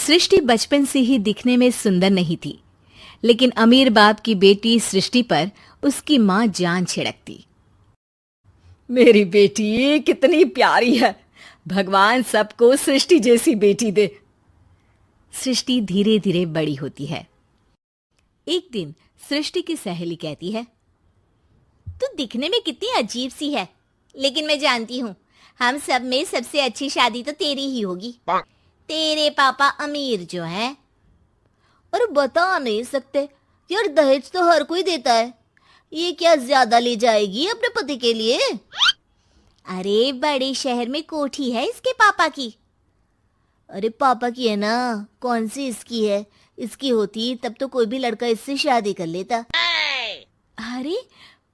सृष्टि बचपन से ही दिखने में सुंदर नहीं थी, लेकिन अमीर बाप की बेटी सृष्टि पर उसकी माँ जान छिड़कती। मेरी बेटी कितनी प्यारी है, भगवान सबको सृष्टि जैसी बेटी दे। सृष्टि धीरे धीरे बड़ी होती है। एक दिन सृष्टि की सहेली कहती है, तू दिखने में कितनी अजीब सी है, लेकिन मैं जानती हूँ हम सब में सबसे अच्छी शादी तो तेरी ही होगी। तेरे पापा अमीर जो हैं। और बता नहीं सकते यार, दहेज तो हर कोई देता है, ये क्या ज्यादा ले जाएगी अपने पति के लिए? अरे बड़े शहर में कोठी है इसके पापा की। अरे पापा की है ना, कौन सी इसकी है? इसकी होती तब तो कोई भी लड़का इससे शादी कर लेता। अरे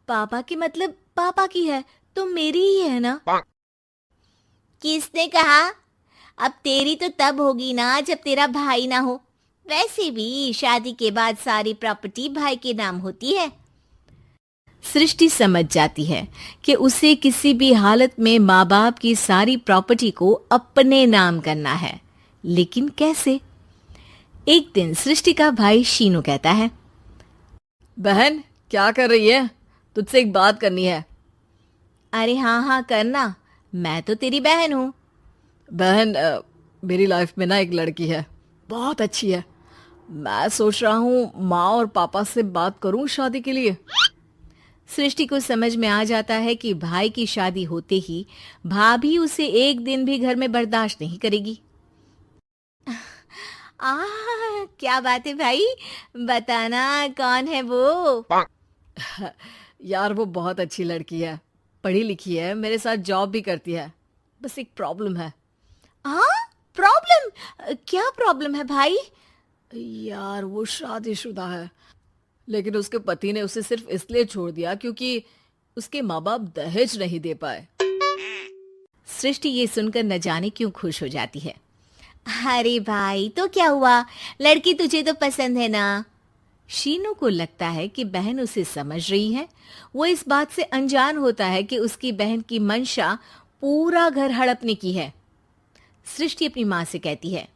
पापा की मतलब पापा की है तो मेरी ही है ना? किसने कहा? अब तेरी तो तब होगी ना जब तेरा भाई ना हो। वैसे भी शादी के बाद सारी प्रॉपर्टी भाई के नाम होती है। सृष्टि समझ जाती है कि उसे किसी भी हालत में माँ बाप की सारी प्रॉपर्टी को अपने नाम करना है, लेकिन कैसे? एक दिन सृष्टि का भाई शीनू कहता है, बहन क्या कर रही है? तुझसे एक बात करनी है। अरे हाँ करना, मैं तो तेरी बहन हूँ। बहन मेरी लाइफ में ना एक लड़की है, बहुत अच्छी है। मैं सोच रहा हूँ माँ और पापा से बात करूँ शादी के लिए। सृष्टि को समझ में आ जाता है कि भाई की शादी होते ही भाभी उसे एक दिन भी घर में बर्दाश्त नहीं करेगी। क्या बात है भाई, बताना कौन है वो? यार वो बहुत अच्छी लड़की है, पढ़ी लिखी है, मेरे साथ जॉब भी करती है। बस एक प्रॉब्लम है। प्रॉब्लम? क्या प्रॉब्लम है भाई? यार वो शादीशुदा है, लेकिन उसके पति ने उसे सिर्फ इसलिए छोड़ दिया क्योंकि उसके माँ बाप दहेज नहीं दे पाए। सृष्टि ये सुनकर न जाने क्यों खुश हो जाती है। अरे भाई तो क्या हुआ, लड़की तुझे तो पसंद है ना? शीनू को लगता है कि बहन उसे समझ रही है। वो इस बात से अनजान होता है कि उसकी बहन की मंशा पूरा घर हड़पने की है। सृष्टि अपनी माँ से कहती है,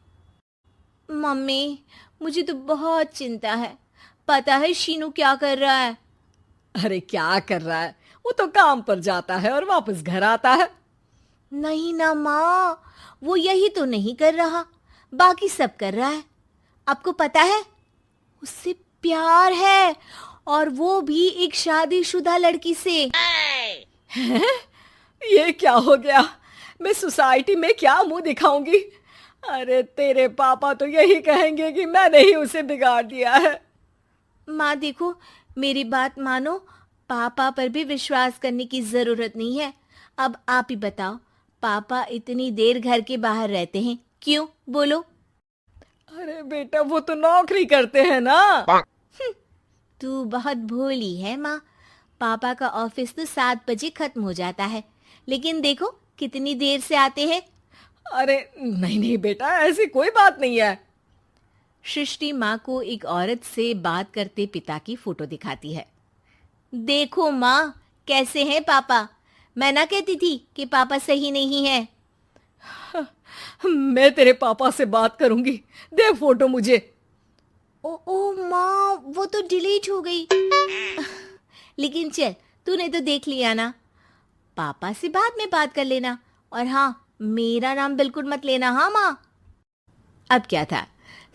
मम्मी मुझे तो बहुत चिंता है। पता है शीनू क्या कर रहा है? अरे क्या कर रहा है? वो तो काम पर जाता है और वापस घर आता है। नहीं ना माँ, वो यही तो नहीं कर रहा, बाकी सब कर रहा है। आपको पता है उससे प्यार है, और वो भी एक शादीशुदा लड़की से। ये क्या हो गया? मैं सोसाइटी में क्या मुंह दिखाऊंगी? अरे तेरे पापा तो यही कहेंगे कि मैंने ही उसे बिगाड़ दिया है। माँ देखो, मेरी बात मानो, पापा पर भी विश्वास करने की जरूरत नहीं है। अब आप ही बताओ, पापा इतनी देर घर के बाहर रहते हैं क्यों? बोलो। अरे बेटा वो तो नौकरी करते हैं ना। तू बहुत भोली है माँ। पापा का ऑफिस तो 7 बजे खत्म हो जाता है, लेकिन देखो कितनी देर से आते हैं। अरे नहीं बेटा, ऐसी कोई बात नहीं है। सृष्टि माँ को एक औरत से बात करते पिता की फोटो दिखाती है। देखो माँ कैसे हैं पापा। मैं ना कहती थी कि पापा सही नहीं है। मैं तेरे पापा से बात करूंगी, दे फोटो मुझे। ओ माँ, वो तो डिलीट हो गई। लेकिन चल, तूने तो देख लिया ना। पापा से बाद में बात कर लेना, और हाँ मेरा नाम बिल्कुल मत लेना। हाँ माँ। अब क्या था,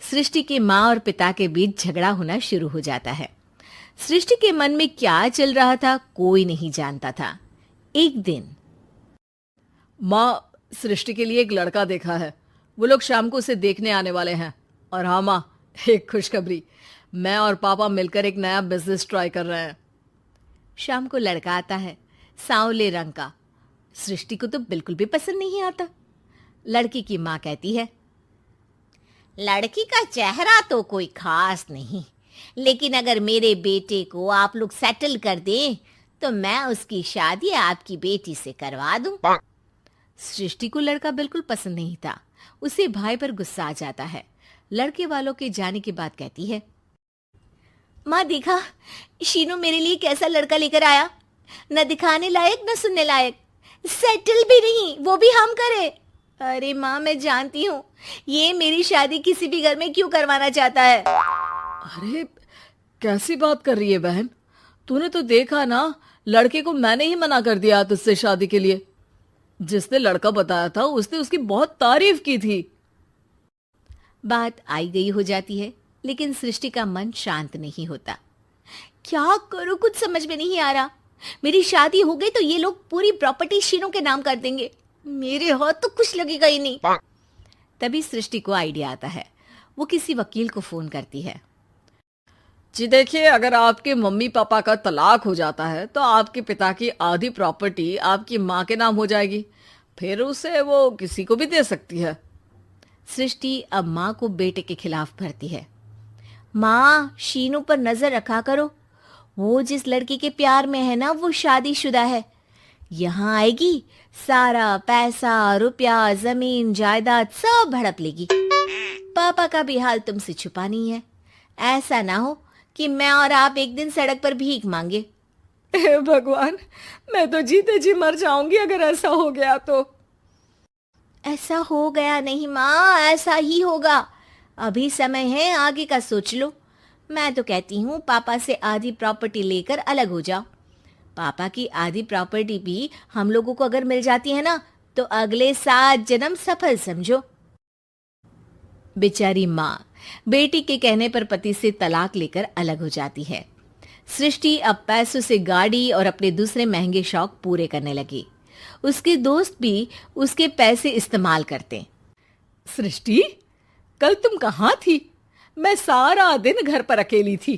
सृष्टि के माँ और पिता के बीच झगड़ा होना शुरू हो जाता है। सृष्टि के मन में क्या चल रहा था कोई नहीं जानता था। एक दिन, माँ सृष्टि के लिए एक लड़का देखा है, वो लोग शाम को उसे देखने आने वाले हैं। और हाँ माँ, एक खुशखबरी, मैं और पापा मिलकर एक नया बिजनेस ट्राई कर रहे हैं। शाम को लड़का आता है, सांवले रंग का। सृष्टि को तो बिल्कुल भी पसंद नहीं आता। लड़की की माँ कहती है, लड़की का चेहरा तो कोई खास नहीं, लेकिन अगर मेरे बेटे को आप लोग सेटल कर दें तो मैं उसकी शादी आपकी बेटी से करवा दूं। सृष्टि को लड़का बिल्कुल पसंद नहीं था। उसे भाई पर गुस्सा आ जाता है। लड़के वालों के जाने के बाद कहती है, माँ देखा शीनू मेरे लिए कैसा लड़का लेकर आया, न दिखाने लायक न सुनने लायक, सेटल भी नहीं, वो भी हम करे। अरे माँ, मैं जानती हूँ ये मेरी शादी किसी भी घर में क्यों करवाना चाहता है। अरे कैसी बात कर रही है बहन? तूने तो देखा ना, लड़के को मैंने ही मना कर दिया तुझसे शादी के लिए। जिसने लड़का बताया था उसने उसकी बहुत तारीफ की थी। बात आई गई हो जाती है, लेकिन सृष्टि का मन शांत नहीं होता। क्या करूँ, कुछ समझ में नहीं आ रहा। मेरी शादी हो गई तो ये लोग पूरी प्रॉपर्टी शीनू के नाम कर देंगे। मेरे हाथ तो कुछ लगेगा ही नहीं। तभी सृष्टि को आइडिया आता है। वो किसी वकील को फोन करती है। जी देखिए, अगर आपके मम्मी पापा का तलाक हो जाता है तो आपके पिता की आधी प्रॉपर्टी आपकी माँ के नाम हो जाएगी। फिर उसे वो किसी को भी दे सकती है। सृष्टि अब माँ को बेटे के खिलाफ भरती है। माँ, शीनू पर नजर रखा करो। वो जिस लड़की के प्यार में है ना, वो शादीशुदा है। यहाँ आएगी, सारा पैसा, रुपया, जमीन, जायदाद सब हड़प लेगी। पापा का भी हाल तुमसे छुपा नहीं है। ऐसा ना हो कि मैं और आप एक दिन सड़क पर भीख मांगे। हे भगवान, मैं तो जीते जी मर जाऊंगी अगर ऐसा हो गया तो। ऐसा हो गया नहीं माँ, ऐसा ही होगा। अभी समय है, आगे का सोच लो। मैं तो कहती हूँ पापा से आधी प्रॉपर्टी लेकर अलग हो जाओ। पापा की आधी प्रॉपर्टी भी हम लोगों को अगर मिल जाती है ना, तो अगले 7 जन्म सफल समझो। बेचारी माँ बेटी के कहने पर पति से तलाक लेकर अलग हो जाती है। सृष्टि अब पैसों से गाड़ी और अपने दूसरे महंगे शौक पूरे करने लगी। उसके दोस्त भी उसके पैसे इस्तेमाल करते। सृष्टि, कल तुम कहाँ थी? मैं सारा दिन घर पर अकेली थी।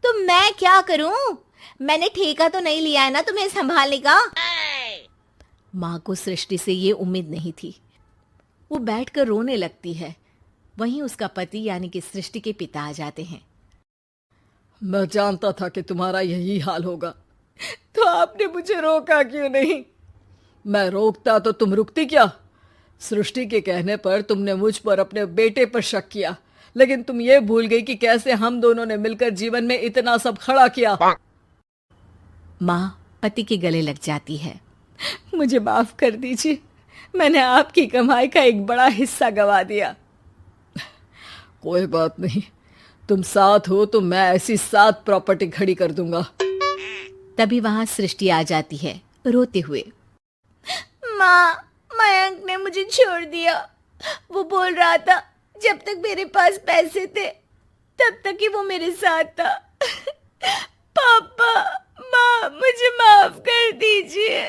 तो मैं क्या करूं? मैंने ठेका तो नहीं लिया है ना तुम्हें संभालने का। माँ को सृष्टि से ये उम्मीद नहीं थी। वो बैठकर रोने लगती है। वहीं उसका पति यानी कि सृष्टि के पिता आ जाते हैं। मैं जानता था कि तुम्हारा यही हाल होगा, तो आपने मुझे रोका क्यों नहीं? मैं रोकता तो तुम रुकती क्या? सृष्टि के कहने पर तुमने मुझ पर, अपने बेटे पर शक किया, लेकिन तुम ये भूल गई कि कैसे हम दोनों ने मिलकर जीवन में इतना सब खड़ा किया। माँ पति के गले लग जाती है। मुझे माफ कर दीजिए, मैंने आपकी कमाई का एक बड़ा हिस्सा गवा दिया। कोई बात नहीं, तुम साथ हो तो मैं ऐसी 7 प्रॉपर्टी खड़ी कर दूंगा। तभी वहां सृष्टि आ जाती है रोते हुए। माँ, मयंक ने मुझे छोड़ दिया। वो बोल रहा था जब तक मेरे पास पैसे थे तब तक ही वो मेरे साथ था। पापा, माँ, मुझे माफ कर दीजिए।